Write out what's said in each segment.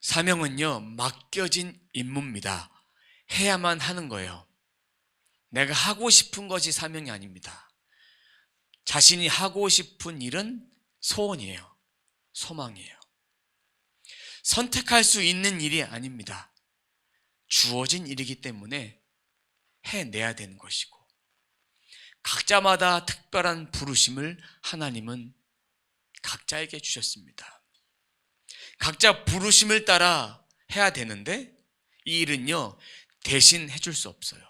사명은요, 맡겨진 임무입니다. 해야만 하는 거예요. 내가 하고 싶은 것이 사명이 아닙니다. 자신이 하고 싶은 일은 소원이에요. 소망이에요. 선택할 수 있는 일이 아닙니다. 주어진 일이기 때문에 해내야 되는 것이고, 각자마다 특별한 부르심을 하나님은 각자에게 주셨습니다. 각자 부르심을 따라 해야 되는데, 이 일은요, 대신 해줄 수 없어요.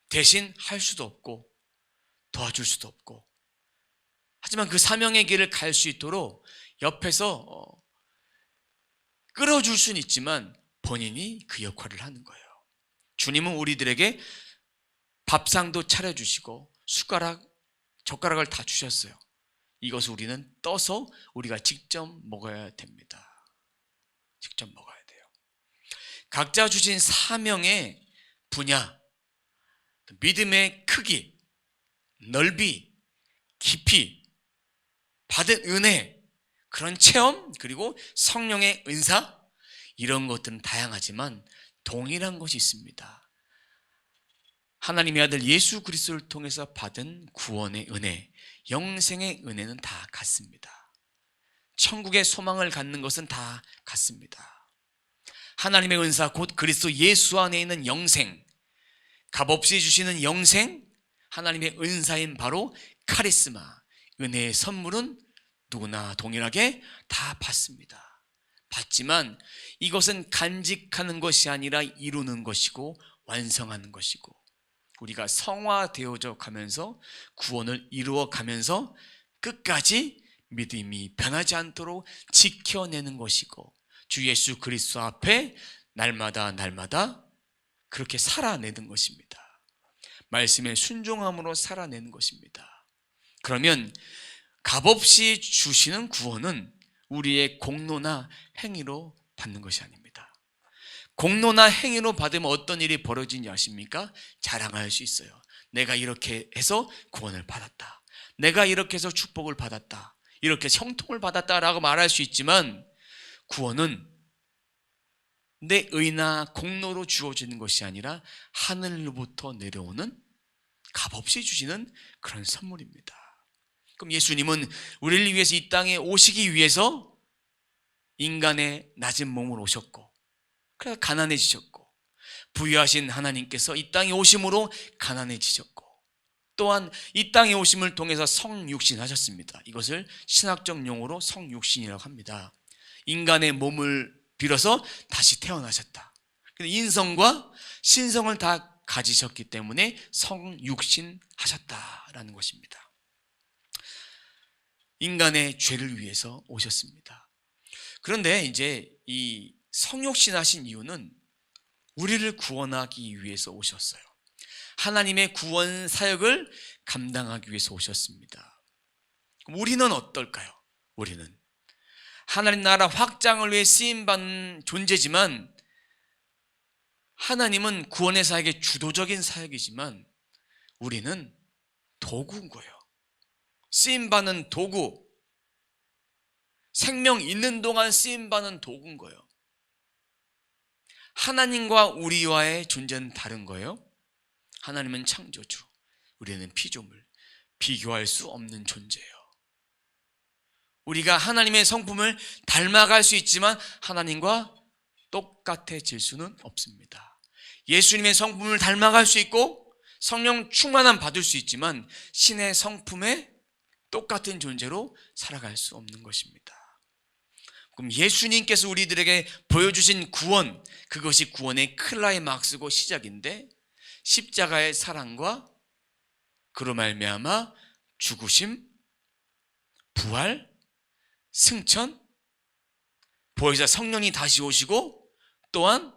대신 할 수도 없고 도와줄 수도 없고, 하지만 그 사명의 길을 갈 수 있도록 옆에서 끌어줄 수는 있지만 본인이 그 역할을 하는 거예요. 주님은 우리들에게 밥상도 차려주시고 젓가락을 다 주셨어요. 이것을 우리는 떠서 우리가 직접 먹어야 됩니다. 직접 먹어야 돼요. 각자 주신 사명의 분야, 믿음의 크기, 넓이, 깊이, 받은 은혜, 그런 체험, 그리고 성령의 은사, 이런 것들은 다양하지만 동일한 것이 있습니다. 하나님의 아들 예수 그리스도를 통해서 받은 구원의 은혜, 영생의 은혜는 다 같습니다. 천국의 소망을 갖는 것은 다 같습니다. 하나님의 은사, 곧 그리스도 예수 안에 있는 영생, 값없이 주시는 영생, 하나님의 은사인 바로 카리스마, 은혜의 선물은 누구나 동일하게 다 받습니다. 받지만 이것은 간직하는 것이 아니라 이루는 것이고 완성하는 것이고, 우리가 성화되어져 가면서 구원을 이루어 가면서 끝까지 믿음이 변하지 않도록 지켜내는 것이고, 주 예수 그리스도 앞에 날마다 그렇게 살아내는 것입니다. 말씀에 순종함으로 살아내는 것입니다. 그러면 값없이 주시는 구원은 우리의 공로나 행위로 받는 것이 아닙니다. 공로나 행위로 받으면 어떤 일이 벌어지는지 아십니까? 자랑할 수 있어요. 내가 이렇게 해서 구원을 받았다, 내가 이렇게 해서 축복을 받았다, 이렇게 형통을 받았다라고 말할 수 있지만, 구원은 내 의나 공로로 주어지는 것이 아니라 하늘로부터 내려오는 값없이 주시는 그런 선물입니다. 그럼 예수님은 우리를 위해서 이 땅에 오시기 위해서 인간의 낮은 몸을 오셨고, 그래서 가난해지셨고, 부유하신 하나님께서 이 땅에 오심으로 가난해지셨고, 또한 이 땅에 오심을 통해서 성육신하셨습니다. 이것을 신학적 용어로 성육신이라고 합니다. 인간의 몸을 빌어서 다시 태어나셨다. 인성과 신성을 다 가지셨기 때문에 성육신하셨다라는 것입니다. 인간의 죄를 위해서 오셨습니다. 그런데 이제 이 성육신하신 이유는 우리를 구원하기 위해서 오셨어요. 하나님의 구원 사역을 감당하기 위해서 오셨습니다. 우리는 어떨까요? 우리는 하나님 나라 확장을 위해 쓰임받는 존재지만, 하나님은 구원의 사역의 주도적인 사역이지만 우리는 도구인 거예요. 쓰임받는 도구, 생명 있는 동안 쓰임받는 도구인 거예요. 하나님과 우리와의 존재는 다른 거예요. 하나님은 창조주, 우리는 피조물, 비교할 수 없는 존재예요. 우리가 하나님의 성품을 닮아갈 수 있지만 하나님과 똑같아질 수는 없습니다. 예수님의 성품을 닮아갈 수 있고 성령 충만함 받을 수 있지만 신의 성품에 똑같은 존재로 살아갈 수 없는 것입니다. 그럼 예수님께서 우리들에게 보여주신 구원, 그것이 구원의 클라이막스고 시작인데, 십자가의 사랑과 그로 말미암아 죽으심, 부활, 승천, 보혜사 성령이 다시 오시고, 또한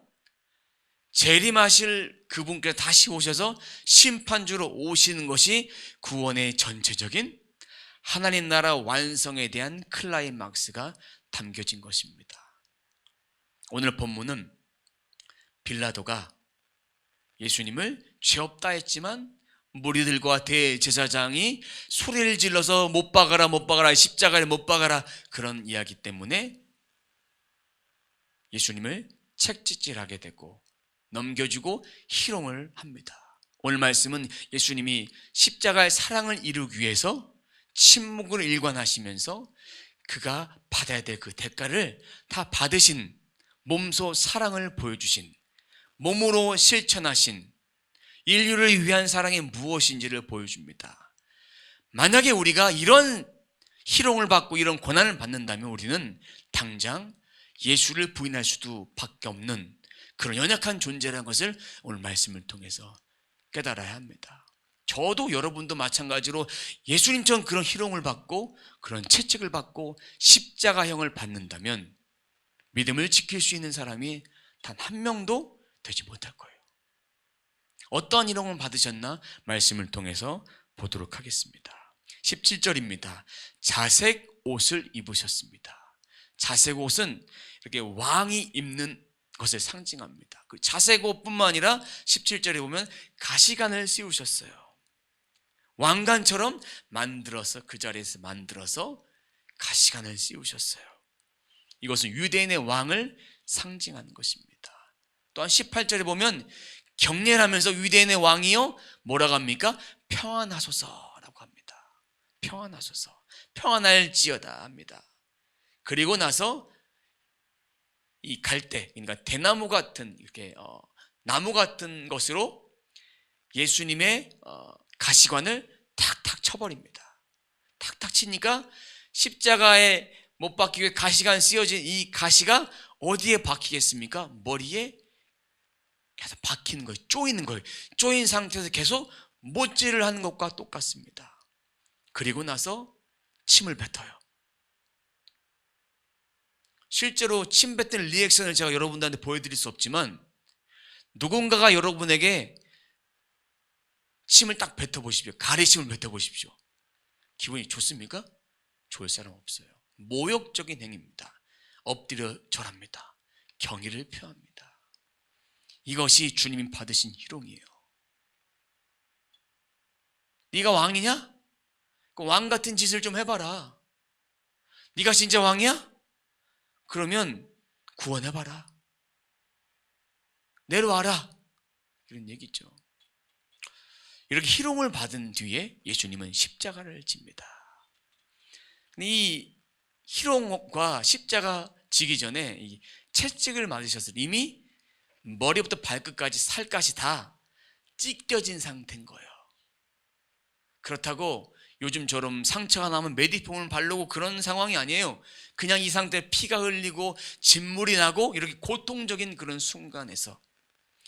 재림하실 그분께서 다시 오셔서 심판주로 오시는 것이 구원의 전체적인 하나님 나라 완성에 대한 클라이막스가 담겨진 것입니다. 오늘 본문은 빌라도가 예수님을 죄 없다 했지만 무리들과 대제사장이 소리를 질러서 못 박아라, 못 박아라, 십자가에 못 박아라, 그런 이야기 때문에 예수님을 책찍질하게 되고 넘겨주고 희롱을 합니다. 오늘 말씀은 예수님이 십자가의 사랑을 이루기 위해서 침묵을 일관하시면서 그가 받아야 될 그 대가를 다 받으신, 몸소 사랑을 보여주신, 몸으로 실천하신 인류를 위한 사랑이 무엇인지를 보여줍니다. 만약에 우리가 이런 희롱을 받고 이런 고난을 받는다면 우리는 당장 예수를 부인할 수도 밖에 없는 그런 연약한 존재라는 것을 오늘 말씀을 통해서 깨달아야 합니다. 저도 여러분도 마찬가지로 예수님처럼 그런 희롱을 받고 그런 채찍을 받고 십자가형을 받는다면 믿음을 지킬 수 있는 사람이 단 한 명도 되지 못할 거예요. 어떠한 희롱을 받으셨나 말씀을 통해서 보도록 하겠습니다. 17절입니다. 자색 옷을 입으셨습니다. 자색 옷은 이렇게 왕이 입는 것을 상징합니다. 그 자색 옷뿐만 아니라 17절에 보면 가시관을 씌우셨어요. 왕관처럼 만들어서 그 자리에서 만들어서 가시관을 씌우셨어요. 이것은 유대인의 왕을 상징하는 것입니다. 또한 18절에 보면 경례하면서 유대인의 왕이요 뭐라고 합니까? 평안하소서라고 합니다. 평안하소서, 평안할지어다 합니다. 그리고 나서 이 갈대, 그러니까 대나무 같은 이렇게 나무 같은 것으로 예수님의 가시관을 탁탁 쳐버립니다. 탁탁 치니까 십자가에 못 박히고 가시관 씌워진 이 가시가 어디에 박히겠습니까? 머리에 계속 박히는 거예요. 쪼이는 거예요. 쪼인 상태에서 계속 못질을 하는 것과 똑같습니다. 그리고 나서 침을 뱉어요. 실제로 침 뱉는 리액션을 제가 여러분들한테 보여드릴 수 없지만 누군가가 여러분에게 침을 딱 뱉어보십시오. 가래침을 뱉어보십시오. 기분이 좋습니까? 좋을 사람 없어요. 모욕적인 행위입니다. 엎드려 절합니다. 경의를 표합니다. 이것이 주님이 받으신 희롱이에요. 네가 왕이냐? 그 왕 같은 짓을 좀 해봐라. 네가 진짜 왕이야? 그러면 구원해봐라. 내려와라. 이런 얘기죠. 이렇게 희롱을 받은 뒤에 예수님은 십자가를 집니다. 이 희롱과 십자가 지기 전에 이 채찍을 맞으셨을 때 이미 머리부터 발끝까지 살갗이 다 찢겨진 상태인 거예요. 그렇다고 요즘처럼 상처가 나면 메디폼을 바르고 그런 상황이 아니에요. 그냥 이 상태에 피가 흘리고 진물이 나고 이렇게 고통적인 그런 순간에서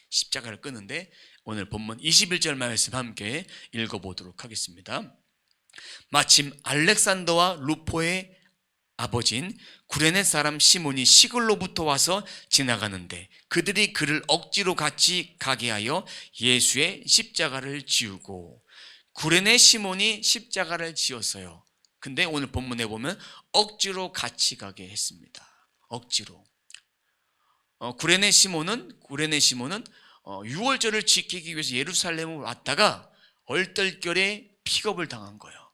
십자가를 끄는데 오늘 본문 21절 말씀 함께 읽어보도록 하겠습니다. 마침 알렉산더와 루포의 아버지인 구레네 사람 시몬이 시골로부터 와서 지나가는데 그들이 그를 억지로 같이 가게 하여 예수의 십자가를 지우고, 구레네 시몬이 십자가를 지었어요. 근데 오늘 본문에 보면 억지로 같이 가게 했습니다. 억지로. 구레네 시몬은 유월절을 지키기 위해서 예루살렘을 왔다가 얼떨결에 픽업을 당한 거예요.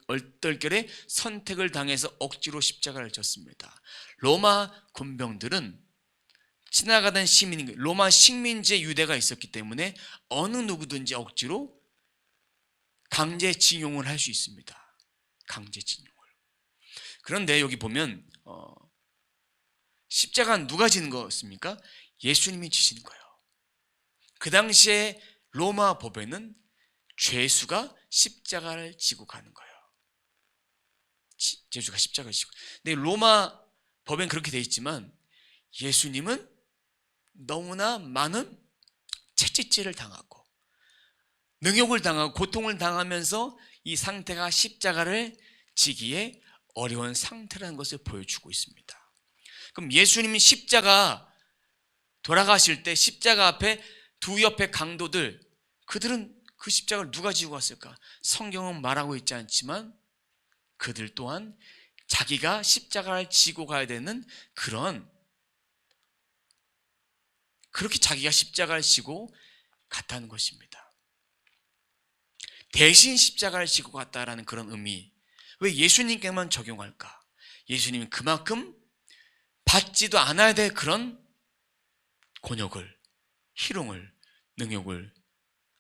얼떨결에 선택을 당해서 억지로 십자가를 졌습니다. 로마 군병들은 지나가던 시민, 로마 식민지 유대가 있었기 때문에 어느 누구든지 억지로 강제징용을 할 수 있습니다. 강제징용을. 그런데 여기 보면 십자가는 누가 지는 거였습니까? 예수님이 지신 거예요. 그 당시에 로마 법에는 죄수가 십자가를 지고 가는 거예요. 죄수가 십자가를 지고. 근데 로마 법엔 그렇게 돼 있지만 예수님은 너무나 많은 채찍질을 당하고 능욕을 당하고 고통을 당하면서 이 상태가 십자가를 지기에 어려운 상태라는 것을 보여주고 있습니다. 그럼 예수님이 십자가 돌아가실 때 십자가 앞에 두 옆에 강도들, 그들은 그 십자가를 누가 지고 갔을까? 성경은 말하고 있지 않지만 그들 또한 자기가 십자가를 지고 가야 되는 그렇게 자기가 십자가를 지고 갔다는 것입니다. 대신 십자가를 지고 갔다라는 그런 의미. 왜 예수님께만 적용할까? 예수님은 그만큼 받지도 않아야 될 그런 곤욕을, 희롱을, 능욕을,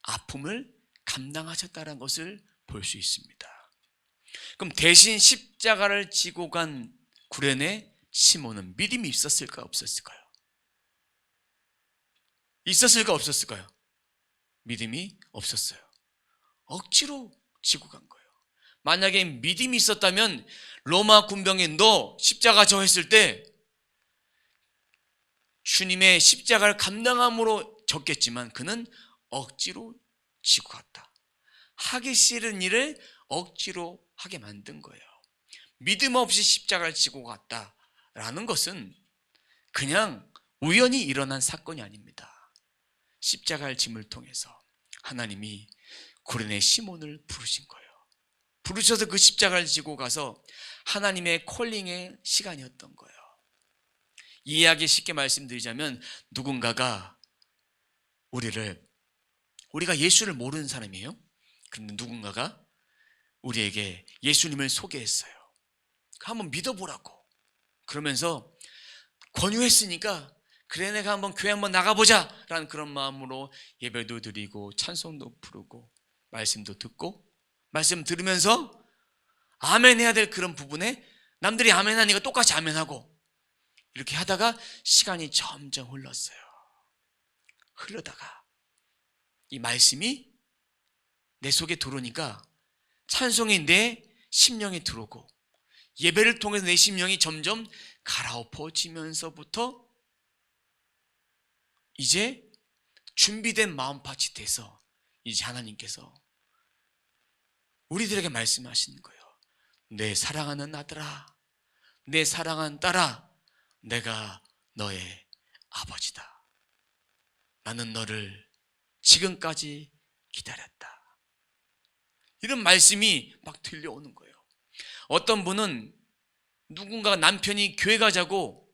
아픔을 감당하셨다는 것을 볼 수 있습니다. 그럼 대신 십자가를 지고 간 구레네 시몬은 믿음이 있었을까 없었을까요? 있었을까 없었을까요? 믿음이 없었어요. 억지로 지고 간 거예요. 만약에 믿음이 있었다면 로마 군병이 너 십자가 져 했을 때 주님의 십자가를 감당함으로 졌겠지만 그는 억지로 지고 갔다. 하기 싫은 일을 억지로 하게 만든 거예요. 믿음 없이 십자가를 지고 갔다라는 것은 그냥 우연히 일어난 사건이 아닙니다. 십자가를 짐을 통해서 하나님이 구레네 시몬을 부르신 거예요. 부르셔서 그 십자가를 지고 가서 하나님의 콜링의 시간이었던 거예요. 이 이야기 쉽게 말씀드리자면 누군가가 우리가 예수를 모르는 사람이에요. 그런데 누군가가 우리에게 예수님을 소개했어요. 한번 믿어보라고. 그러면서 권유했으니까 그래 내가 한번 교회 한번 나가보자 라는 그런 마음으로 예배도 드리고 찬송도 부르고 말씀도 듣고 말씀 들으면서 아멘 해야 될 그런 부분에 남들이 아멘 하니까 똑같이 아멘하고 이렇게 하다가 시간이 점점 흘렀어요. 흐르다가 이 말씀이 내 속에 들어오니까 찬송이 내 심령에 들어오고 예배를 통해서 내 심령이 점점 갈아엎어지면서부터 이제 준비된 마음밭이 돼서 이제 하나님께서 우리들에게 말씀하시는 거예요. 내 사랑하는 아들아, 내 사랑하는 딸아, 내가 너의 아버지다. 나는 너를 지금까지 기다렸다. 이런 말씀이 막 들려오는 거예요. 어떤 분은 누군가 남편이 교회 가자고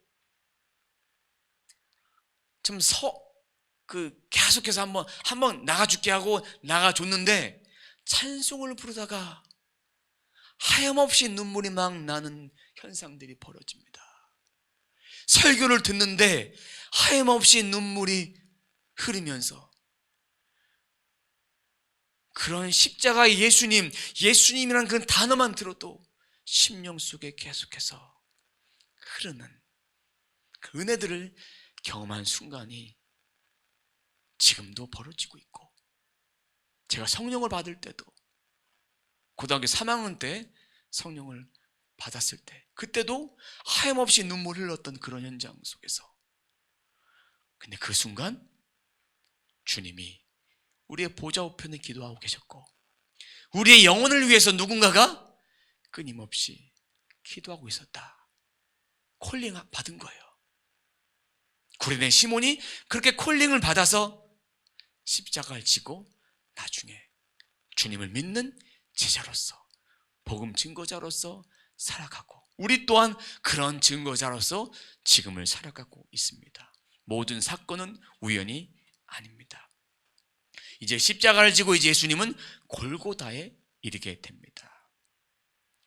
좀 계속해서 한번 나가줄게 하고 나가줬는데 찬송을 부르다가 하염없이 눈물이 막 나는 현상들이 벌어집니다. 설교를 듣는데 하염없이 눈물이 흐르면서 그런 십자가의 예수님이란 그 단어만 들어도 심령 속에 계속해서 흐르는 그 은혜들을 경험한 순간이 지금도 벌어지고 있고, 제가 성령을 받을 때도 고등학교 3학년 때 성령을 받았을 때 그때도 하염없이 눈물 흘렀던 그런 현장 속에서, 근데 그 순간 주님이 우리의 보좌 우편에 기도하고 계셨고 우리의 영혼을 위해서 누군가가 끊임없이 기도하고 있었다. 콜링 받은 거예요. 구레네 시몬이 그렇게 콜링을 받아서 십자가를 지고 나중에 주님을 믿는 제자로서, 복음 증거자로서 살아가고, 우리 또한 그런 증거자로서 지금을 살아가고 있습니다. 모든 사건은 우연이 아닙니다. 이제 십자가를 지고 이제 예수님은 골고다에 이르게 됩니다.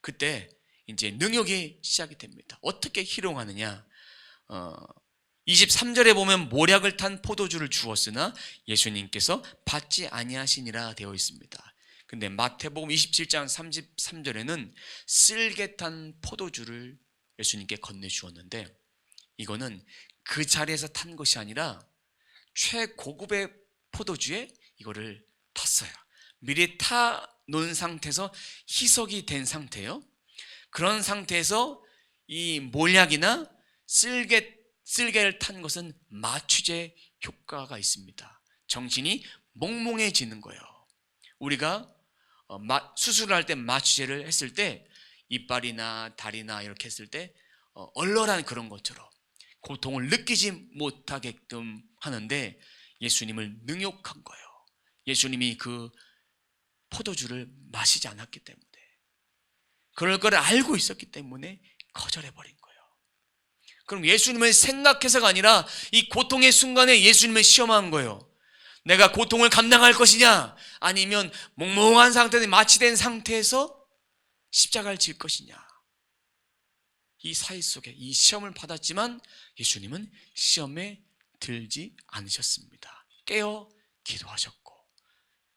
그때 이제 능욕이 시작이 됩니다. 어떻게 희롱하느냐? 23절에 보면 모략을 탄 포도주를 주었으나 예수님께서 받지 아니하시니라 되어 있습니다. 근데 마태복음 27장 33절에는 쓸개 탄 포도주를 예수님께 건네주었는데, 이거는 그 자리에서 탄 것이 아니라 최고급의 포도주에 이거를 탔어요. 미리 타 놓은 상태에서 희석이 된 상태예요. 그런 상태에서 이 몰약이나 쓸개를 탄 것은 마취제 효과가 있습니다. 정신이 몽롱해지는 거예요. 우리가 수술을 할 때 마취제를 했을 때 이빨이나 다리나 이렇게 했을 때 얼얼한 그런 것처럼 고통을 느끼지 못하게끔 하는데, 예수님을 능욕한 거예요. 예수님이 그 포도주를 마시지 않았기 때문에, 그럴 걸 알고 있었기 때문에 거절해버린 거예요. 그럼 예수님을 생각해서가 아니라 이 고통의 순간에 예수님을 시험한 거예요. 내가 고통을 감당할 것이냐, 아니면 몽롱한 상태에 마취된 상태에서 십자가를 질 것이냐. 이 사이 속에 이 시험을 받았지만 예수님은 시험에 들지 않으셨습니다. 깨어 기도하셨고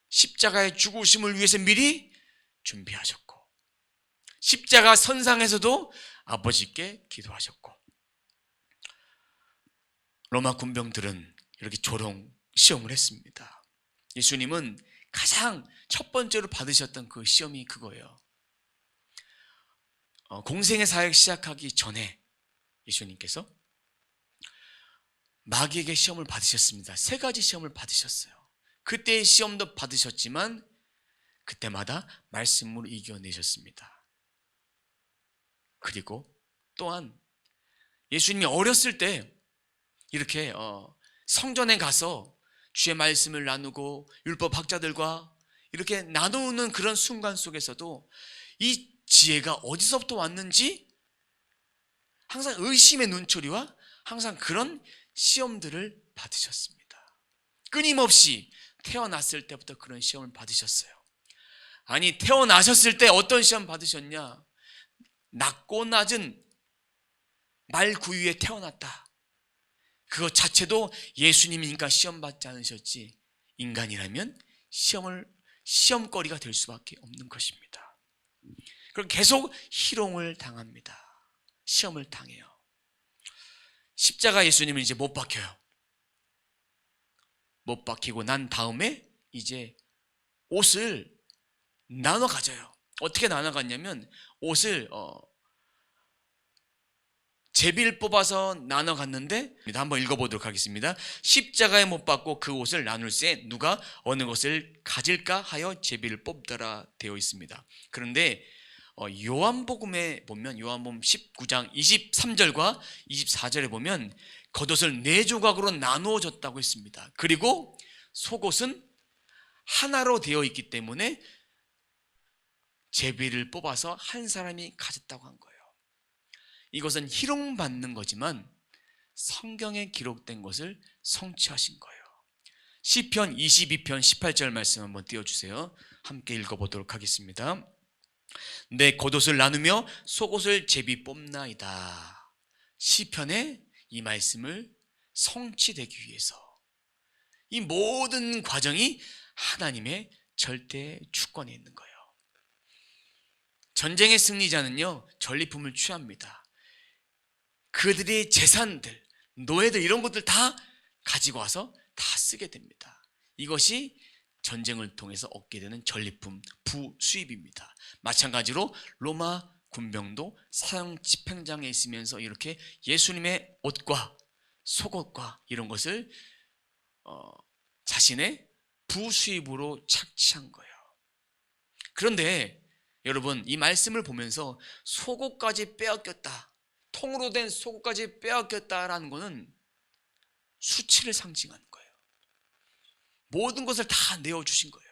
십자가의 죽으심을 위해서 미리 준비하셨고 십자가 선상에서도 아버지께 기도하셨고 로마 군병들은 이렇게 조롱 시험을 했습니다. 예수님은 가장 첫 번째로 받으셨던 그 시험이 그거예요. 공생의 사역 시작하기 전에 예수님께서 마귀에게 시험을 받으셨습니다. 3가지 시험을 받으셨어요. 그때의 시험도 받으셨지만 그때마다 말씀으로 이겨내셨습니다. 그리고 또한 예수님이 어렸을 때 이렇게 성전에 가서 주의 말씀을 나누고 율법 학자들과 이렇게 나누는 그런 순간 속에서도 이 지혜가 어디서부터 왔는지 항상 의심의 눈초리와 항상 그런 시험들을 받으셨습니다. 끊임없이 태어났을 때부터 그런 시험을 받으셨어요. 아니, 태어나셨을 때 어떤 시험 받으셨냐? 낮고 낮은 말 구유에 태어났다. 그것 자체도 예수님이니까 시험 받지 않으셨지, 인간이라면 시험거리가 될 수밖에 없는 것입니다. 그럼 계속 희롱을 당합니다. 시험을 당해요. 십자가 예수님은 이제 못 박혀요. 못 박히고 난 다음에 이제 옷을 나눠 가져요. 어떻게 나눠 갔냐면 옷을 제비를 뽑아서 나눠 갔는데, 한번 읽어보도록 하겠습니다. 십자가에 못 박고 그 옷을 나눌세 누가 어느 것을 가질까 하여 제비를 뽑더라 되어 있습니다. 그런데 요한복음에 보면 요한복음 19장 23절과 24절에 보면 겉옷을 4조각으로 나누어졌다고 했습니다. 그리고 속옷은 하나로 되어 있기 때문에 제비를 뽑아서 한 사람이 가졌다고 한 거예요. 이것은 희롱받는 거지만 성경에 기록된 것을 성취하신 거예요. 시편 22편 18절 말씀 한번 띄워주세요. 함께 읽어보도록 하겠습니다. 내 겉옷을 나누며 속옷을 제비 뽑나이다. 시편의 이 말씀을 성취되기 위해서 이 모든 과정이 하나님의 절대 주권에 있는 거예요. 전쟁의 승리자는요, 전리품을 취합니다. 그들의 재산들, 노예들 이런 것들 다 가지고 와서 다 쓰게 됩니다. 이것이 전쟁을 통해서 얻게 되는 전리품, 부수입입니다. 마찬가지로 로마 군병도 사형 집행장에 있으면서 이렇게 예수님의 옷과 속옷과 이런 것을 자신의 부수입으로 착취한 거예요. 그런데 여러분, 이 말씀을 보면서 속옷까지 빼앗겼다, 통으로 된 속옷까지 빼앗겼다라는 것은 수치를 상징하는 거예요. 모든 것을 다 내어주신 거예요.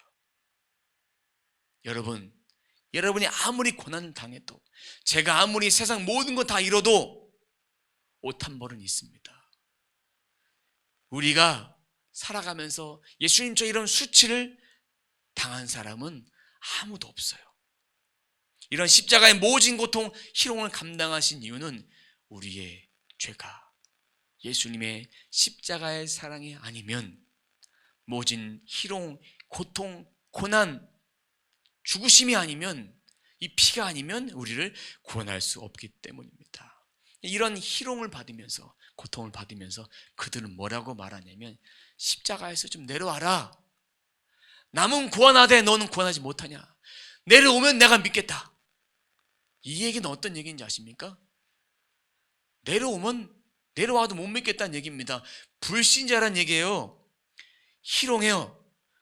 여러분이 아무리 고난을 당해도, 제가 아무리 세상 모든 거 다 잃어도 옷 한 벌은 있습니다. 우리가 살아가면서 예수님처럼 이런 수치를 당한 사람은 아무도 없어요. 이런 십자가의 모진 고통, 희롱을 감당하신 이유는 우리의 죄가 예수님의 십자가의 사랑이 아니면, 모진 희롱, 고통, 고난, 죽으심이 아니면, 이 피가 아니면 우리를 구원할 수 없기 때문입니다. 이런 희롱을 받으면서, 고통을 받으면서 그들은 뭐라고 말하냐면, 십자가에서 좀 내려와라. 남은 구원하되 너는 구원하지 못하냐. 내려오면 내가 믿겠다. 이 얘기는 어떤 얘기인지 아십니까? 내려와도 못 믿겠다는 얘기입니다. 불신자란 얘기예요. 희롱해요.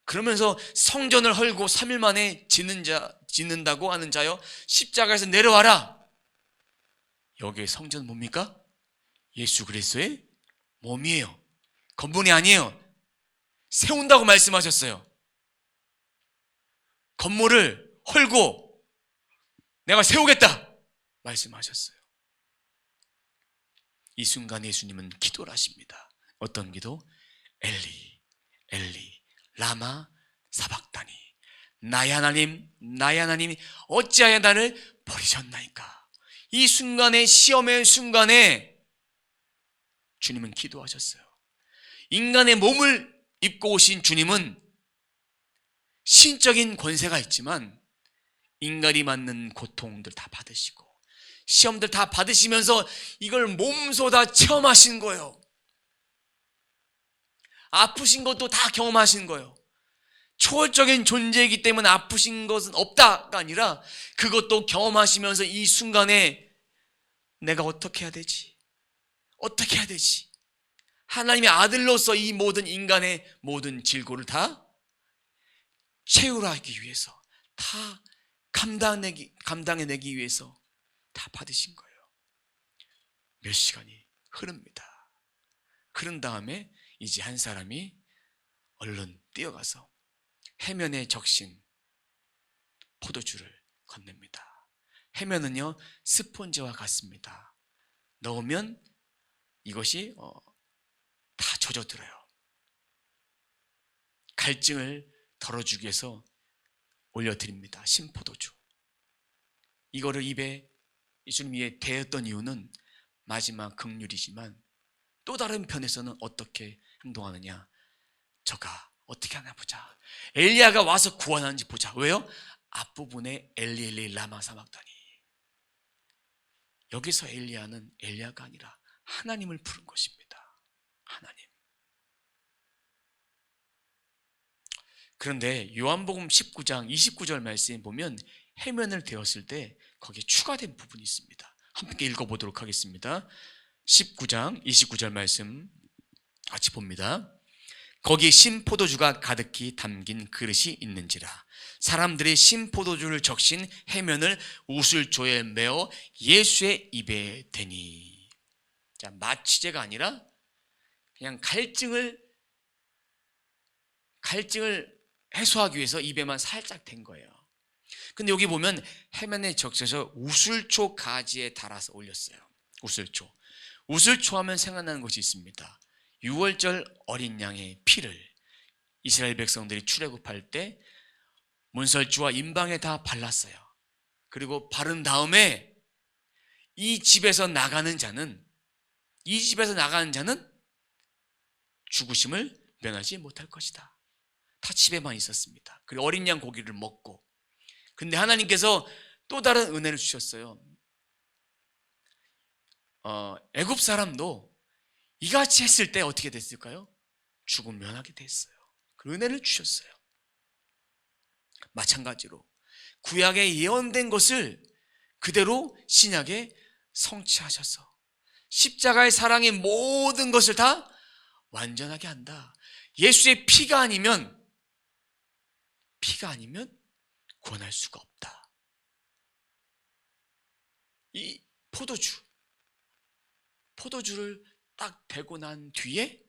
그러면서 성전을 헐고 3일 만에 짓는다고 하는 자여, 십자가에서 내려와라. 여기에 성전은 뭡니까? 예수 그리스도의 몸이에요. 건물이 아니에요. 세운다고 말씀하셨어요. 건물을 헐고 내가 세우겠다 말씀하셨어요. 이 순간 예수님은 기도를 하십니다. 어떤 기도? 엘리 엘리 라마 사박다니, 나의 하나님 나의 하나님 어찌하여 나를 버리셨나이까. 이 순간에, 시험의 순간에 주님은 기도하셨어요. 인간의 몸을 입고 오신 주님은 신적인 권세가 있지만 인간이 맞는 고통들 다 받으시고 시험들 다 받으시면서 이걸 몸소 다 체험하신 거예요. 아프신 것도 다 경험하신 거예요. 초월적인 존재이기 때문에 아프신 것은 없다가 아니라 그것도 경험하시면서 이 순간에 내가 어떻게 해야 되지? 어떻게 해야 되지? 하나님의 아들로서 이 모든 인간의 모든 질고를 다 채우하기 위해서, 다 감당해내기 위해서 다 받으신 거예요. 몇 시간이 흐릅니다. 흐른 다음에 이제 한 사람이 얼른 뛰어가서 해면에 적신 포도주를 건넵니다. 해면은요 스폰지와 같습니다. 넣으면 이것이 다 젖어들어요. 갈증을 덜어주기 위해서 올려드립니다. 신포도주. 이거를 입에 예수님 위에 대었던 이유는 마지막 긍휼이지만 또 다른 편에서는 어떻게 행동하느냐, 저가 어떻게 하나 보자, 엘리야가 와서 구원하는지 보자. 왜요? 앞부분에 엘리 엘리 라마 사막다니. 여기서 엘리야는 엘리야가 아니라 하나님을 부른 것입니다. 하나님. 그런데 요한복음 19장 29절 말씀에 보면 해면을 대었을 때 거기에 추가된 부분이 있습니다. 함께 읽어보도록 하겠습니다. 19장 29절 말씀 같이 봅니다. 거기 신포도주가 가득히 담긴 그릇이 있는지라 사람들이 신포도주를 적신 해면을 우슬초에 메어 예수의 입에 대니. 자, 마취제가 아니라 그냥 갈증을 해소하기 위해서 입에만 살짝 댄 거예요. 근데 여기 보면 해면에 적셔서 우슬초 가지에 달아서 올렸어요. 우슬초 하면 생각나는 것이 있습니다. 6월절 어린 양의 피를 이스라엘 백성들이 출애굽할 때 문설주와 임방에 다 발랐어요. 그리고 바른 다음에 이 집에서 나가는 자는 죽으심을 면하지 못할 것이다. 다 집에만 있었습니다. 그리고 어린 양 고기를 먹고. 근데 하나님께서 또 다른 은혜를 주셨어요. 애굽 사람도 이같이 했을 때 어떻게 됐을까요? 죽음 면하게 됐어요. 그 은혜를 주셨어요. 마찬가지로 구약에 예언된 것을 그대로 신약에 성취하셔서 십자가의 사랑의 모든 것을 다 완전하게 한다. 예수의 피가 아니면 구원할 수가 없다. 이 포도주를 딱 대고 난 뒤에,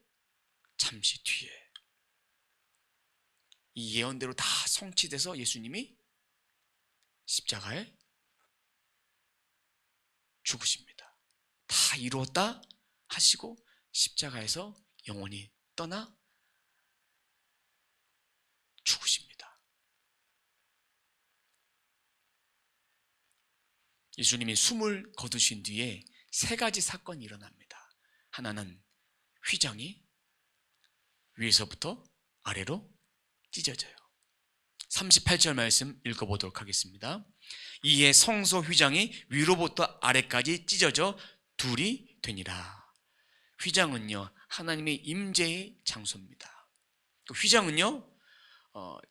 잠시 뒤에 이 예언대로 다 성취돼서 예수님이 십자가에 죽으십니다. 다 이루었다 하시고 십자가에서 영원히 떠나 죽으십니다. 예수님이 숨을 거두신 뒤에 세 가지 사건이 일어납니다. 하나는 휘장이 위에서부터 아래로 찢어져요. 38절 말씀 읽어보도록 하겠습니다. 이에 성소 휘장이 위로부터 아래까지 찢어져 둘이 되니라. 휘장은요 하나님의 임재의 장소입니다. 그 휘장은요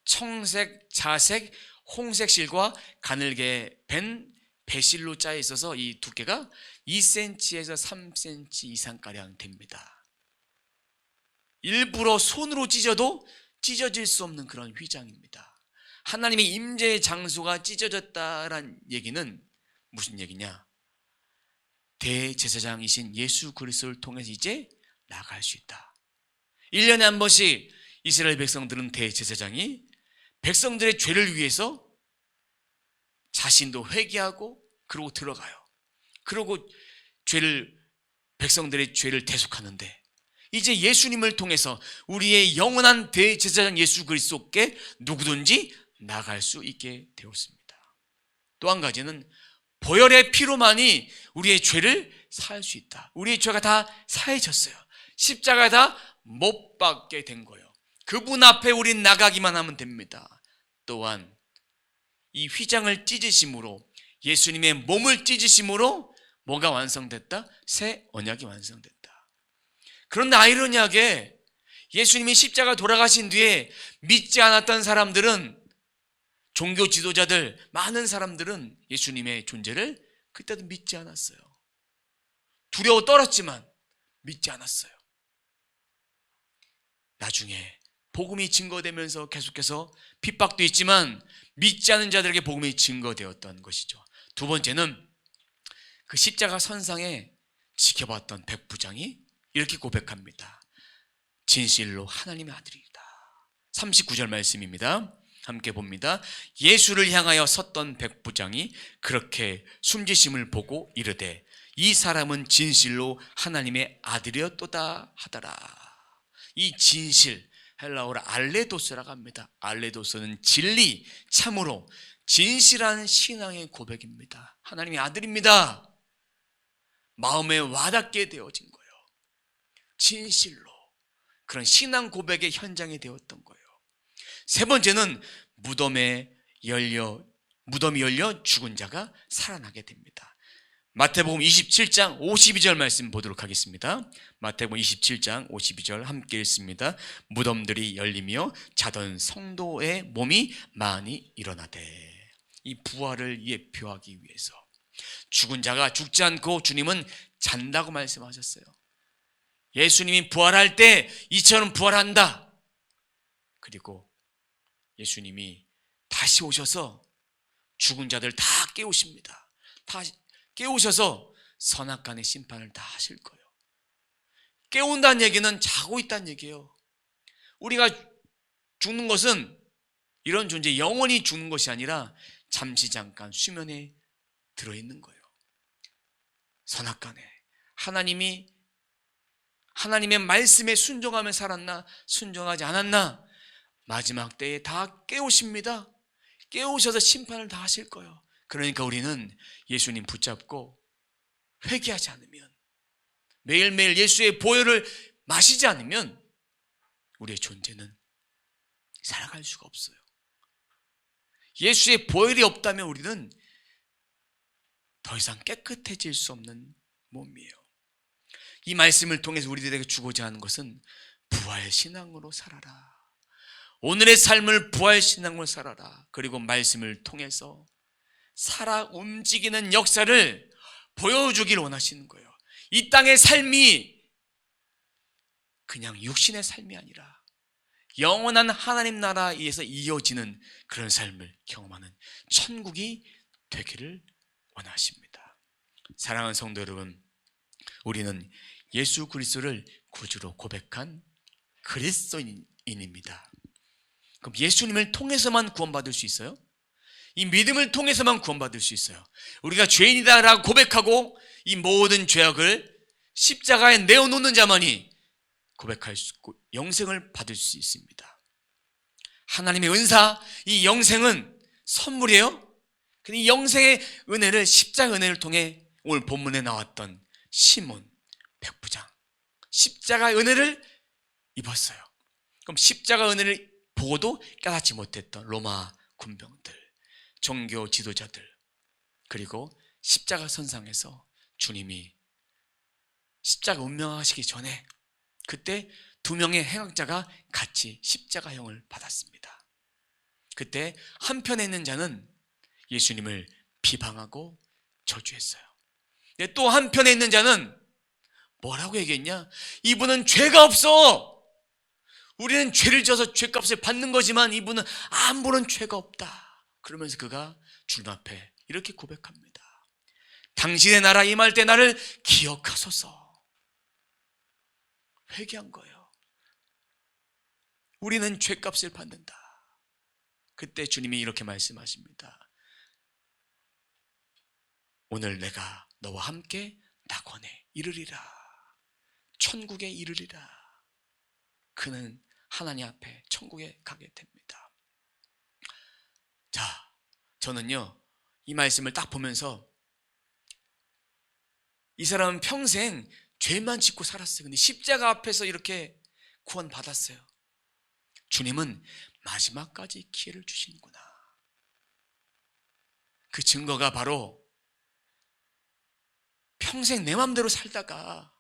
청색, 자색, 홍색 실과 가늘게 밴 배실로 짜여 있어서 이 두께가 2cm에서 3cm 이상가량 됩니다. 일부러 손으로 찢어도 찢어질 수 없는 그런 휘장입니다. 하나님의 임재의 장소가 찢어졌다란 얘기는 무슨 얘기냐? 대제사장이신 예수 그리스도를 통해서 이제 나갈 수 있다. 1년에 한 번씩 이스라엘 백성들은 대제사장이 백성들의 죄를 위해서 자신도 회개하고 그러고 들어가요. 그러고 백성들의 죄를 대속하는데 이제 예수님을 통해서 우리의 영원한 대제사장 예수 그리스도께 누구든지 나갈 수 있게 되었습니다. 또 한 가지는 보혈의 피로만이 우리의 죄를 사할 수 있다. 우리의 죄가 다 사해졌어요. 십자가에 다 못 박게 된 거예요. 그분 앞에 우린 나가기만 하면 됩니다. 또한 이 휘장을 찢으심으로, 예수님의 몸을 찢으심으로 뭐가 완성됐다? 새 언약이 완성됐다. 그런데 아이러니하게 예수님이 십자가 돌아가신 뒤에 믿지 않았던 사람들은, 종교 지도자들, 많은 사람들은 예수님의 존재를 그때도 믿지 않았어요. 두려워 떨었지만 믿지 않았어요. 나중에 복음이 증거되면서 계속해서 핍박도 있지만 믿지 않은 자들에게 복음이 증거되었던 것이죠. 두 번째는 그 십자가 선상에 지켜봤던 백부장이 이렇게 고백합니다. 진실로 하나님의 아들이다. 39절 말씀입니다. 함께 봅니다. 예수를 향하여 섰던 백부장이 그렇게 숨지심을 보고 이르되 이 사람은 진실로 하나님의 아들이었도다 하더라. 이 진실, 헬라어로 알레도스라고 합니다. 알레도스는 진리, 참으로 진실한 신앙의 고백입니다. 하나님의 아들입니다. 마음에 와닿게 되어진 거예요. 진실로. 그런 신앙 고백의 현장이 되었던 거예요. 세 번째는 무덤이 열려 죽은 자가 살아나게 됩니다. 마태복음 27장 52절 말씀 보도록 하겠습니다. 마태복음 27장 52절 함께 읽습니다. 무덤들이 열리며 자던 성도의 몸이 많이 일어나되. 이 부활을 예표하기 위해서 죽은 자가 죽지 않고 주님은 잔다고 말씀하셨어요. 예수님이 부활할 때 이처럼 부활한다. 그리고 예수님이 다시 오셔서 죽은 자들 다 깨우십니다. 다 깨우셔서 선악간의 심판을 다 하실 거예요. 깨운다는 얘기는 자고 있다는 얘기예요. 우리가 죽는 것은 이런 존재, 영원히 죽는 것이 아니라 잠시 잠깐 수면에 들어있는 거예요. 선악간에 하나님의 말씀에 순종하며 살았나 순종하지 않았나 마지막 때에 다 깨우십니다. 깨우셔서 심판을 다 하실 거예요. 그러니까 우리는 예수님 붙잡고 회개하지 않으면, 매일매일 예수의 보혈을 마시지 않으면 우리의 존재는 살아갈 수가 없어요. 예수의 보혈이 없다면 우리는 더 이상 깨끗해질 수 없는 몸이에요. 이 말씀을 통해서 우리들에게 주고자 하는 것은 부활 신앙으로 살아라. 오늘의 삶을 부활 신앙으로 살아라. 그리고 말씀을 통해서 살아 움직이는 역사를 보여주길 원하시는 거예요. 이 땅의 삶이 그냥 육신의 삶이 아니라 영원한 하나님 나라에서 이어지는 그런 삶을 경험하는 천국이 되기를 원하십니다. 사랑하는 성도 여러분, 우리는 예수 그리스도를 구주로 고백한 그리스도인입니다. 그럼 예수님을 통해서만 구원받을 수 있어요? 이 믿음을 통해서만 구원받을 수 있어요. 우리가 죄인이다라고 고백하고 이 모든 죄악을 십자가에 내어놓는 자만이 고백할 수 있고 영생을 받을 수 있습니다. 하나님의 은사, 이 영생은 선물이에요. 근데 이 영생의 은혜를, 십자가 은혜를 통해 오늘 본문에 나왔던 시몬 백부장, 십자가 은혜를 입었어요. 그럼 십자가 은혜를 보고도 깨닫지 못했던 로마 군병들, 종교 지도자들, 그리고 십자가 선상에서 주님이 십자가 운명하시기 전에 그때 두 명의 행악자가 같이 십자가형을 받았습니다. 그때 한편에 있는 자는 예수님을 비방하고 저주했어요. 또 한편에 있는 자는 뭐라고 얘기했냐? 이분은 죄가 없어. 우리는 죄를 져서 죄값을 받는 거지만 이분은 아무런 죄가 없다. 그러면서 그가 주님 앞에 이렇게 고백합니다. 당신의 나라 임할 때 나를 기억하소서. 회개한 거예요. 우리는 죄값을 받는다. 그때 주님이 이렇게 말씀하십니다. 오늘 내가 너와 함께 낙원에 이르리라. 천국에 이르리라. 그는 하나님 앞에 천국에 가게 됩니다. 자, 저는요 이 말씀을 딱 보면서 이 사람은 평생 죄만 짓고 살았어요. 근데 십자가 앞에서 이렇게 구원받았어요. 주님은 마지막까지 기회를 주시는구나. 그 증거가 바로 평생 내 맘대로 살다가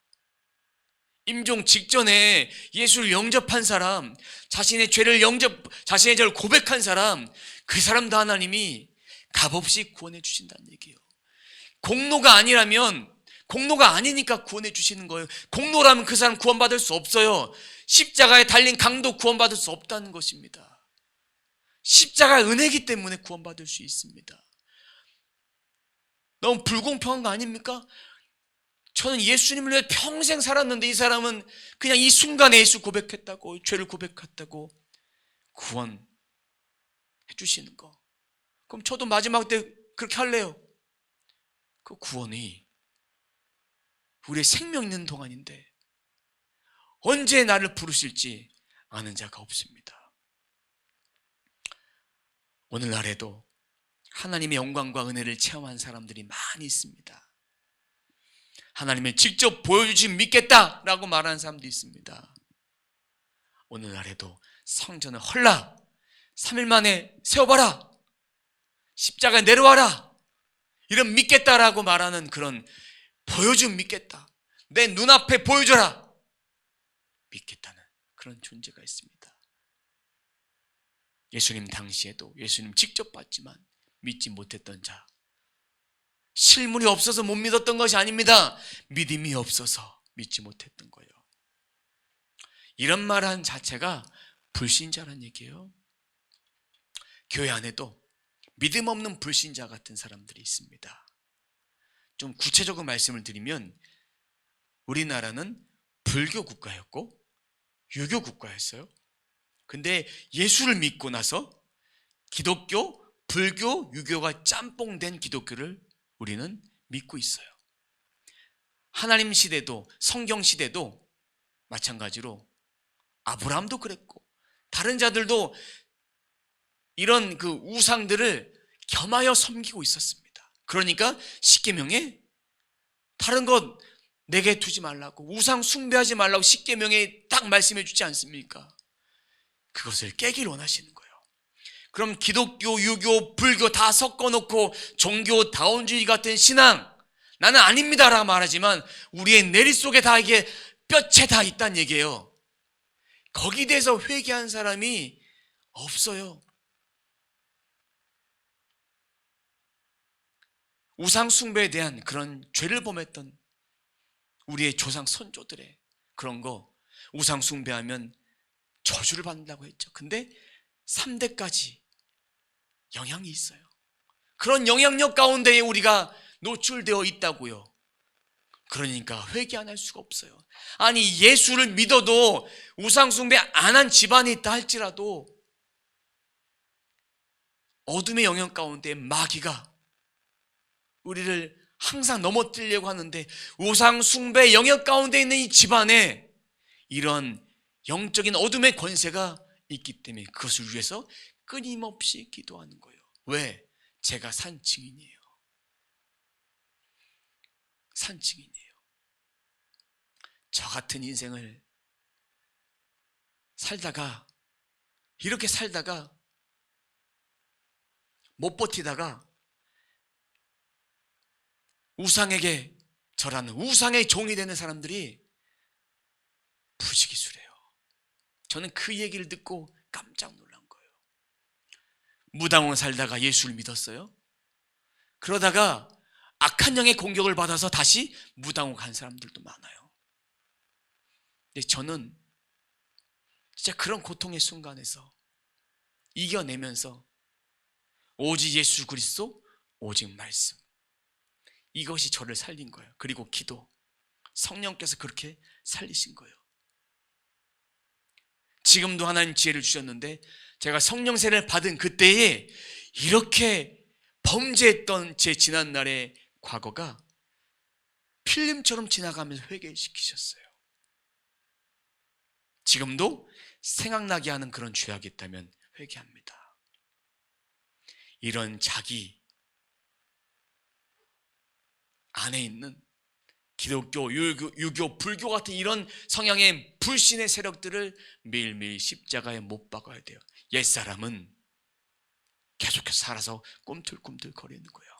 임종 직전에 예수를 영접한 사람, 자신의 죄를 고백한 사람, 그 사람도 하나님이 값없이 구원해 주신다는 얘기예요. 공로가 아니니까 구원해 주시는 거예요. 공로라면 그 사람 구원받을 수 없어요. 십자가에 달린 강도 구원받을 수 없다는 것입니다. 십자가의 은혜이기 때문에 구원받을 수 있습니다. 너무 불공평한 거 아닙니까? 저는 예수님을 위해 평생 살았는데 이 사람은 그냥 이 순간에 예수 고백했다고, 죄를 고백했다고 구원해 주시는 거. 그럼 저도 마지막 때 그렇게 할래요. 그 구원이 우리의 생명 있는 동안인데 언제 나를 부르실지 아는 자가 없습니다. 오늘날에도 하나님의 영광과 은혜를 체험한 사람들이 많이 있습니다. 하나님을 직접 보여주시 믿겠다라고 말하는 사람도 있습니다. 오늘날에도 성전을 헐라, 3일 만에 세워봐라, 십자가에 내려와라, 이런 믿겠다라고 말하는 그런 믿겠다, 내 눈앞에 보여줘라, 믿겠다는 그런 존재가 있습니다. 예수님 당시에도 예수님 직접 봤지만 믿지 못했던 자, 실물이 없어서 못 믿었던 것이 아닙니다. 믿음이 없어서 믿지 못했던 거예요. 이런 말한 자체가 불신자란 얘기예요. 교회 안에도 믿음 없는 불신자 같은 사람들이 있습니다. 좀 구체적으로 말씀을 드리면 우리나라는 불교 국가였고 유교 국가였어요. 근데 예수를 믿고 나서 기독교, 불교, 유교가 짬뽕된 기독교를 우리는 믿고 있어요. 하나님 시대도 성경 시대도 마찬가지로 아브라함도 그랬고 다른 자들도 이런 그 우상들을 겸하여 섬기고 있었습니다. 그러니까 십계명에 다른 것 내게 두지 말라고, 우상 숭배하지 말라고 십계명에 딱 말씀해 주지 않습니까? 그것을 깨길 원하시는 거예요. 그럼 기독교, 유교, 불교 다 섞어놓고 종교다운주의 같은 신앙, 나는 아닙니다라고 말하지만 우리의 내리 속에 다 이게 뼈째 다 있다는 얘기예요. 거기에 대해서 회개한 사람이 없어요. 우상 숭배에 대한 그런 죄를 범했던 우리의 조상 선조들의 그런 거, 우상 숭배하면 저주를 받는다고 했죠. 근데 3대까지 영향이 있어요. 그런 영향력 가운데에 우리가 노출되어 있다고요. 그러니까 회개 안 할 수가 없어요. 아니 예수를 믿어도 우상 숭배 안 한 집안이 있다 할지라도 어둠의 영향 가운데 마귀가 우리를 항상 넘어뜨리려고 하는데, 우상 숭배 영역 가운데 있는 이 집안에 이런 영적인 어둠의 권세가 있기 때문에 그것을 위해서 끊임없이 기도하는 거예요. 왜? 제가 산 증인이에요. 산 증인이에요. 저 같은 인생을 이렇게 살다가 못 버티다가 우상에게 절하는, 우상의 종이 되는 사람들이 부지기수래요. 저는 그 얘기를 듣고 깜짝 놀란 거예요. 무당으로 살다가 예수를 믿었어요. 그러다가 악한 영의 공격을 받아서 다시 무당으로 간 사람들도 많아요. 근데 저는 진짜 그런 고통의 순간에서 이겨내면서 오직 예수 그리스도, 오직 말씀, 이것이 저를 살린 거예요. 그리고 기도, 성령께서 그렇게 살리신 거예요. 지금도 하나님 지혜를 주셨는데 제가 성령 세례를 받은 그때에 이렇게 범죄했던 제 지난날의 과거가 필름처럼 지나가면서 회개시키셨어요. 지금도 생각나게 하는 그런 죄악이 있다면 회개합니다. 이런 자기 안에 있는 기독교, 유교, 불교 같은 이런 성향의 불신의 세력들을 매일매일 십자가에 못 박아야 돼요. 옛사람은 계속해서 살아서 꿈틀꿈틀 거리는 거예요.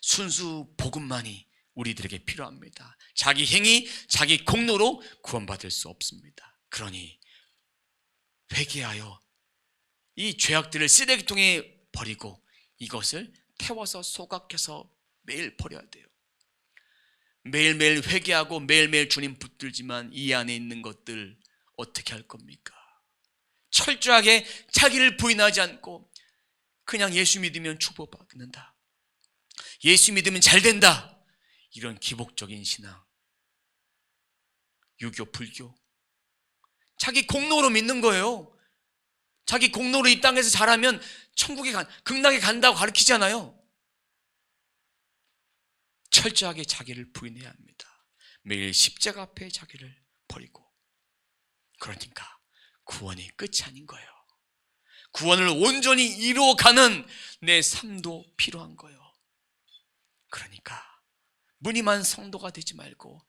순수 복음만이 우리들에게 필요합니다. 자기 행위, 자기 공로로 구원받을 수 없습니다. 그러니 회개하여 이 죄악들을 쓰레기통에 버리고 이것을 태워서 소각해서 매일 버려야 돼요. 매일매일 회개하고 매일매일 주님 붙들지만 이 안에 있는 것들 어떻게 할 겁니까? 철저하게 자기를 부인하지 않고 그냥 예수 믿으면 축복받는다, 예수 믿으면 잘 된다, 이런 기복적인 신앙, 유교, 불교, 자기 공로로 믿는 거예요. 자기 공로로 이 땅에서 잘하면 천국에 극락에 간다고 가르치잖아요. 철저하게 자기를 부인해야 합니다. 매일 십자가 앞에 자기를 버리고. 그러니까 구원이 끝이 아닌 거예요. 구원을 온전히 이루어가는 내 삶도 필요한 거예요. 그러니까 무늬만 성도가 되지 말고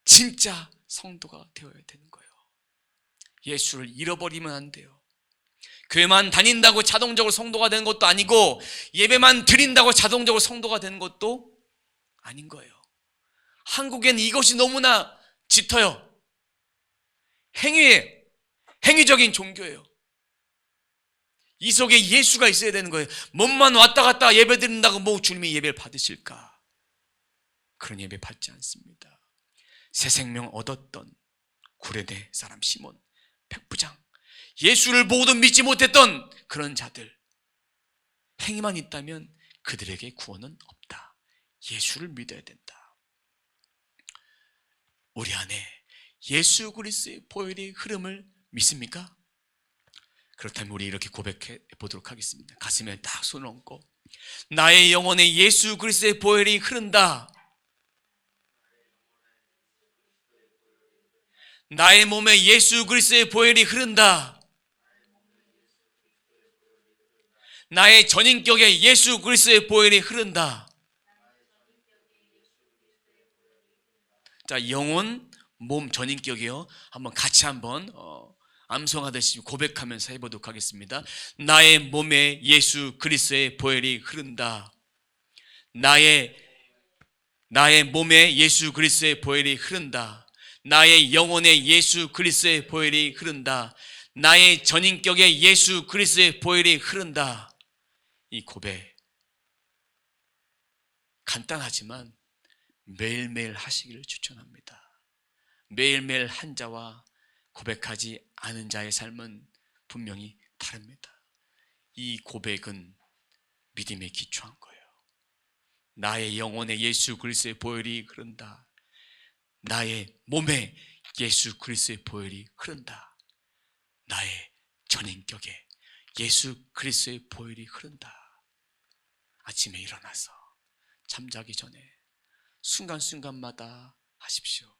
진짜 성도가 되어야 되는 거예요. 예수를 잃어버리면 안 돼요. 교회만 다닌다고 자동적으로 성도가 되는 것도 아니고 예배만 드린다고 자동적으로 성도가 되는 것도 아닌 거예요. 한국엔 이것이 너무나 짙어요. 행위예요. 행위적인 종교예요. 이 속에 예수가 있어야 되는 거예요. 몸만 왔다 갔다 예배 드린다고 뭐 주님이 예배를 받으실까? 그런 예배 받지 않습니다. 새 생명 얻었던 구레네 사람 시몬, 백부장, 예수를 보고도 믿지 못했던 그런 자들, 행위만 있다면 그들에게 구원은 없다. 예수를 믿어야 된다. 우리 안에 예수 그리스도의 보혈의 흐름을 믿습니까? 그렇다면 우리 이렇게 고백해 보도록 하겠습니다. 가슴에 딱 손을 얹고, 나의 영혼에 예수 그리스도의 보혈이 흐른다. 나의 몸에 예수 그리스도의 보혈이 흐른다. 나의 전인격에 예수 그리스도의 보혈이 흐른다. 자, 영혼, 몸, 전인격이요. 한번 같이 한번 암송하듯이 고백하면서 해보도록 하겠습니다. 나의 몸에 예수 그리스도의 보혈이 흐른다. 나의 몸에 예수 그리스도의 보혈이 흐른다. 나의 영혼에 예수 그리스도의 보혈이 흐른다. 나의 전인격에 예수 그리스도의 보혈이 흐른다. 이 고백 간단하지만 매일매일 하시기를 추천합니다. 매일매일 한 자와 고백하지 않은 자의 삶은 분명히 다릅니다. 이 고백은 믿음에 기초한 거예요. 나의 영혼에 예수 그리스도의 보혈이 흐른다. 나의 몸에 예수 그리스도의 보혈이 흐른다. 나의 전인격에 예수 그리스도의 보혈이 흐른다. 아침에 일어나서 잠자기 전에 순간순간마다 하십시오.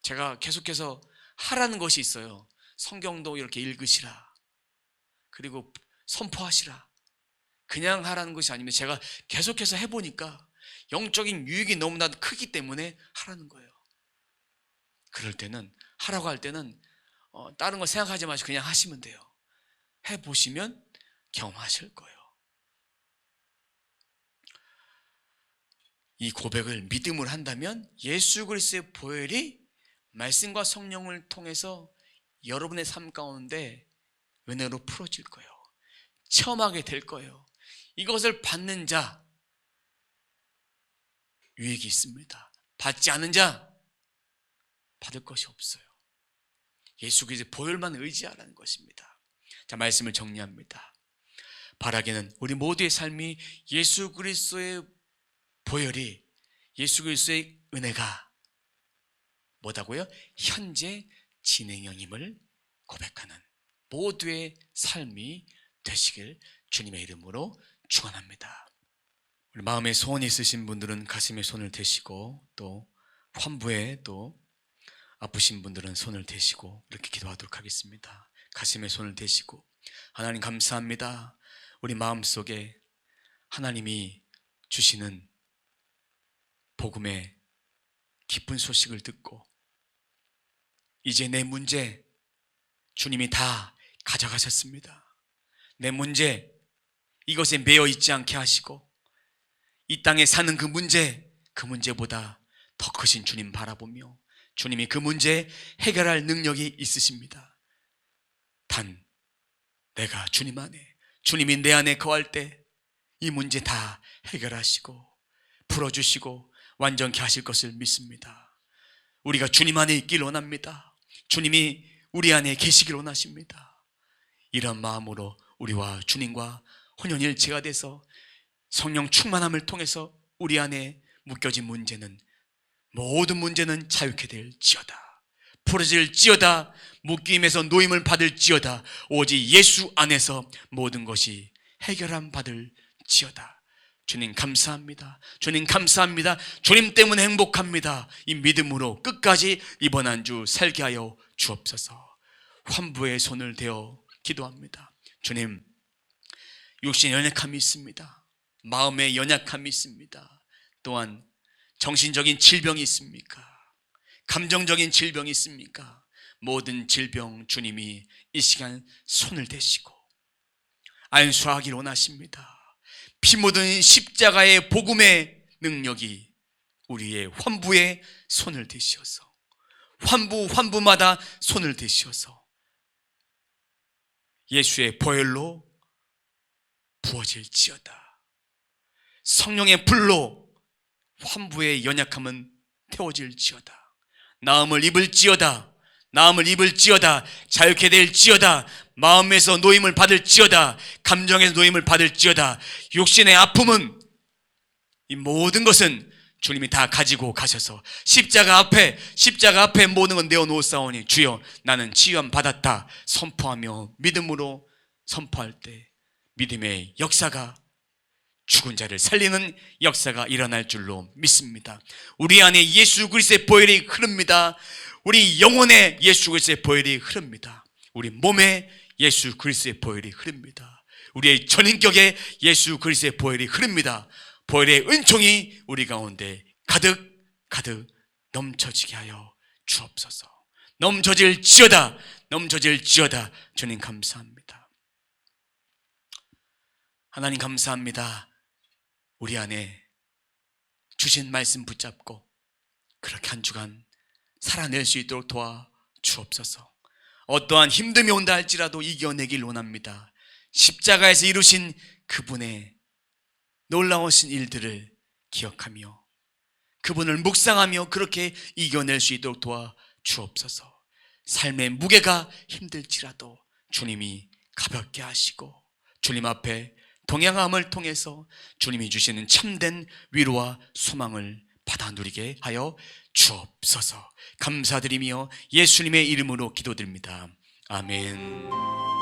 제가 계속해서 하라는 것이 있어요. 성경도 이렇게 읽으시라. 그리고 선포하시라. 그냥 하라는 것이 아니면 제가 계속해서 해보니까 영적인 유익이 너무나 크기 때문에 하라는 거예요. 그럴 때는, 하라고 할 때는 다른 거 생각하지 마시고 그냥 하시면 돼요. 해보시면 경험하실 거예요. 이 고백을 믿음으로 한다면 예수 그리스도의 보혈이 말씀과 성령을 통해서 여러분의 삶 가운데 은혜로 풀어질 거예요. 체험하게 될 거예요. 이것을 받는 자 유익이 있습니다. 받지 않은 자 받을 것이 없어요. 예수 그리스도의 보혈만 의지하라는 것입니다. 자, 말씀을 정리합니다. 바라기는 우리 모두의 삶이 예수 그리스도의 보혈이, 예수 그리스도의 은혜가 뭐다고요? 현재 진행형임을 고백하는 모두의 삶이 되시길 주님의 이름으로 축원합니다. 우리 마음에 소원이 있으신 분들은 가슴에 손을 대시고, 또 환부에 또 아프신 분들은 손을 대시고 이렇게 기도하도록 하겠습니다. 가슴에 손을 대시고, 하나님 감사합니다. 우리 마음속에 하나님이 주시는 복음의 기쁜 소식을 듣고 이제 내 문제 주님이 다 가져가셨습니다. 내 문제 이것에 매여 있지 않게 하시고 이 땅에 사는 그 문제보다 더 크신 주님 바라보며 주님이 그 문제 해결할 능력이 있으십니다. 단 내가 주님 안에, 주님이 내 안에 거할 때 이 문제 다 해결하시고 풀어주시고 완전케 하실 것을 믿습니다. 우리가 주님 안에 있길 원합니다. 주님이 우리 안에 계시길 원하십니다. 이런 마음으로 우리와 주님과 혼연일체가 돼서 성령 충만함을 통해서 우리 안에 묶여진 모든 문제는 자유케 될지어다. 풀어질지어다. 묶임에서 노임을 받을지어다. 오직 예수 안에서 모든 것이 해결함 받을지어다. 주님 감사합니다. 주님 감사합니다. 주님 때문에 행복합니다. 이 믿음으로 끝까지 이번 한 주 살게 하여 주옵소서. 환부의 손을 대어 기도합니다. 주님, 육신의 연약함이 있습니다. 마음의 연약함이 있습니다. 또한 정신적인 질병이 있습니까? 감정적인 질병이 있습니까? 모든 질병 주님이 이 시간 손을 대시고 안수하길 원하십니다. 피 묻은 십자가의 복음의 능력이 우리의 환부에 손을 대시어서 환부마다 손을 대시어서 예수의 보혈로 부어질지어다. 성령의 불로 환부의 연약함은 태워질지어다. 나음을 입을지어다. 자유케 될지어다. 마음에서 노임을 받을지어다. 감정에서 노임을 받을지어다. 육신의 아픔은 이 모든 것은 주님이 다 가지고 가셔서 십자가 앞에 모든 건 내어놓으사오니 주여 나는 치유함 받았다 선포하며 믿음으로 선포할 때 믿음의 역사가, 죽은 자를 살리는 역사가 일어날 줄로 믿습니다. 우리 안에 예수 그리스도의 보혈이 흐릅니다. 우리 영혼에 예수 그리스도의 보혈이 흐릅니다. 우리 몸에 예수 그리스도의 보혈이 흐릅니다. 우리의 전인격에 예수 그리스도의 보혈이 흐릅니다. 보혈의 은총이 우리 가운데 가득 넘쳐지게 하여 주옵소서. 넘쳐질지어다. 주님 감사합니다. 하나님 감사합니다. 우리 안에 주신 말씀 붙잡고 그렇게 한 주간 살아낼 수 있도록 도와 주옵소서. 어떠한 힘듦이 온다 할지라도 이겨내길 원합니다. 십자가에서 이루신 그분의 놀라우신 일들을 기억하며 그분을 묵상하며 그렇게 이겨낼 수 있도록 도와 주옵소서. 삶의 무게가 힘들지라도 주님이 가볍게 하시고 주님 앞에 동행함을 통해서 주님이 주시는 참된 위로와 소망을 받아 누리게 하여 주옵소서. 감사드리며 예수님의 이름으로 기도드립니다. 아멘.